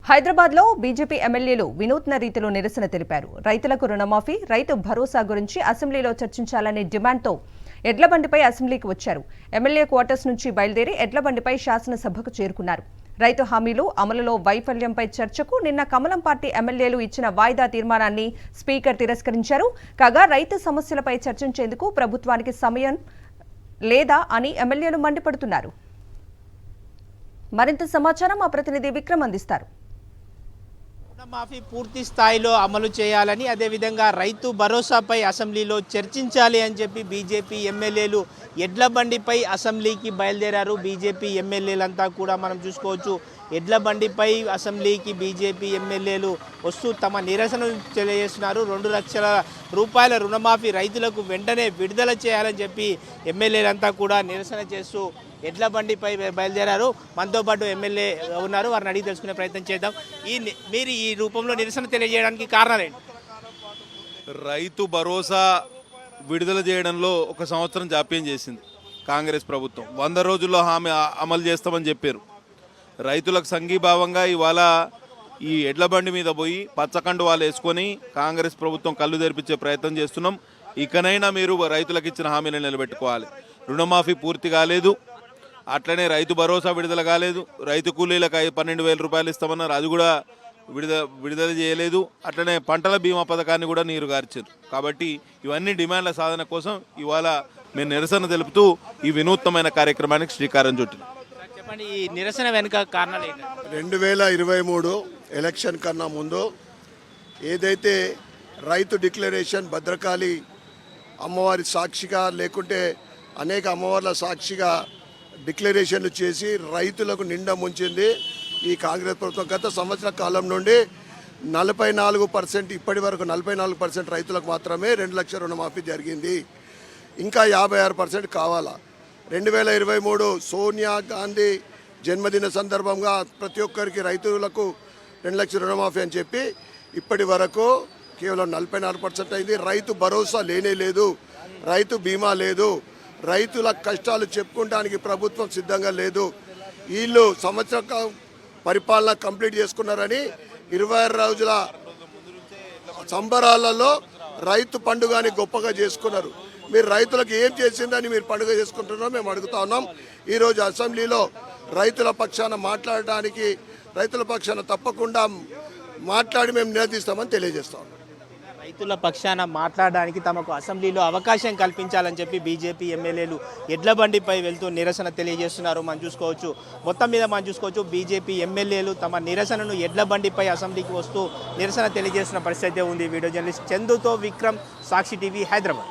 హైదరాబాద్లో బీజేపీ ఎమ్మెల్యేలు వినూత్న రీతిలో నిరసన తెలిపారు. రైతులకు రుణమాఫీ, రైతు భరోసా గురించి అసెంబ్లీలో చర్చించాలనే డిమాండ్తో ఎడ్లబండిపై అసెంబ్లీకి వచ్చారు. ఎమ్మెల్యే క్వార్టర్స్ నుంచి బయలుదేరి ఎడ్లబండిపై శాసనసభకు చేరుకున్నారు. రైతు హామీలు అమలులో వైఫల్యంపై చర్చకు నిన్న కమలం పార్టీ ఎమ్మెల్యేలు ఇచ్చిన వాయిదా తీర్మానాన్ని స్పీకర్ తిరస్కరించారు. కాగా రైతు సమస్యలపై చర్చించేందుకు ప్రభుత్వానికి సమయం లేదా అని ఎమ్మెల్యేలు మండిపడుతున్నారు. మరింత సమాచారం మా ప్రతినిధి విక్రమ్ అందిస్తారు. రుణమాఫీ పూర్తి స్థాయిలో అమలు చేయాలని, అదేవిధంగా రైతు భరోసాపై అసెంబ్లీలో చర్చించాలి అని చెప్పి బీజేపీ ఎమ్మెల్యేలు ఎడ్ల బండిపై అసెంబ్లీకి బయలుదేరారు. బీజేపీ ఎమ్మెల్యేలంతా కూడా మనం చూసుకోవచ్చు, ఎడ్ల బండిపై అసెంబ్లీకి బీజేపీ ఎమ్మెల్యేలు వస్తూ తమ నిరసన తెలియజేస్తున్నారు. 2 లక్షల రూపాయల రుణమాఫీ రైతులకు వెంటనే విడుదల చేయాలని చెప్పి ఎమ్మెల్యేలంతా కూడా నిరసన చేస్తూ ఎడ్ల బండిపై బయలుదేరారు. మనతో పాటు ఎమ్మెల్యే ఉన్నారు, వారిని అడిగి తెలుసుకునే ప్రయత్నం చేద్దాం. మీరు ఈ రూపంలో నిరసన తెలియజేయడానికి కారణాలు ఏంటి? రైతు భరోసా విడుదల చేయడంలో 1 సంవత్సరం జాప్యం చేసింది కాంగ్రెస్ ప్రభుత్వం. 100 రోజుల్లో హామీ అమలు చేస్తామని చెప్పారు. రైతులకు సంఘీభావంగా ఇవాళ ఈ ఎడ్ల బండి మీద పోయి పచ్చకండు వాళ్ళు వేసుకొని కాంగ్రెస్ ప్రభుత్వం కళ్ళు తెరిపించే ప్రయత్నం చేస్తున్నాం. ఇకనైనా మీరు రైతులకు ఇచ్చిన హామీలను నిలబెట్టుకోవాలి. రుణమాఫీ పూర్తి కాలేదు, అట్లనే రైతు భరోసా విడుదల కాలేదు. రైతు కూలీలకు 12,000 రూపాయలు ఇస్తామన్నారు, అది కూడా విడుదల చేయలేదు. అట్లనే పంటల బీమా పథకాన్ని కూడా నీరు గార్చారు. కాబట్టి ఇవన్నీ డిమాండ్ల సాధన కోసం ఇవాళ మేము నిరసన తెలుపుతూ ఈ వినూత్నమైన కార్యక్రమానికి శ్రీకారం చుట్టినాం. చెప్పండి, ఈ నిరసన వెనుక కారణాలు ఏంటి? 2023 ఎలక్షన్ కన్నా ముందు ఏదైతే రైతు డిక్లరేషన్ భద్రకాళి అమ్మవారి సాక్షిగా లేకుంటే అనేక అమ్మవార్ల సాక్షిగా డిక్లరేషన్లు చేసి రైతులకు నిండా ముంచింది ఈ కాంగ్రెస్ ప్రభుత్వం. గత సంవత్సర కాలం నుండి 44%, ఇప్పటి వరకు 44% రైతులకు మాత్రమే 2 లక్షల రుణమాఫీ జరిగింది. ఇంకా 56% కావాలా. 2023 సోనియా గాంధీ జన్మదిన సందర్భంగా ప్రతి ఒక్కరికి రైతులకు 2 లక్షల రుణమాఫీ అని చెప్పి ఇప్పటి వరకు కేవలం 44% అయింది. రైతు భరోసా లేనే లేదు, రైతు బీమా లేదు, రైతుల కష్టాలు చెప్పుకోవడానికి ప్రభుత్వం సిద్ధంగా లేదు. వీళ్ళు సంవత్సర పరిపాలన కంప్లీట్ చేసుకున్నారని 26 రోజుల సంబరాలలో రైతు పండుగని గొప్పగా చేసుకున్నారు. మీరు రైతులకు ఏం చేసిందని మీరు పండుగ చేసుకుంటున్నారో మేము అడుగుతా ఉన్నాం. ఈరోజు అసెంబ్లీలో రైతుల పక్షాన మాట్లాడడానికి, రైతుల పక్షాన తప్పకుండా మాట్లాడి మేము నిలదీస్తామని తెలియజేస్తాం. రైతుల పక్షాన మాట్లాడడానికి తమకు అసెంబ్లీలో అవకాశం కల్పించాలని చెప్పి బీజేపీ ఎమ్మెల్యేలు ఎడ్ల బండిపై వెళ్తూ నిరసన తెలియజేస్తున్నారు. మనం చూసుకోవచ్చు, మొత్తం మీద మనం చూసుకోవచ్చు, బీజేపీ ఎమ్మెల్యేలు తమ నిరసనను ఎడ్ల బండిపై అసెంబ్లీకి వస్తూ నిరసన తెలియజేస్తున్న పరిస్థితి ఉంది. వీడియో జర్నలిస్ట్ చందుతో విక్రమ్, సాక్షి టీవీ, హైదరాబాద్.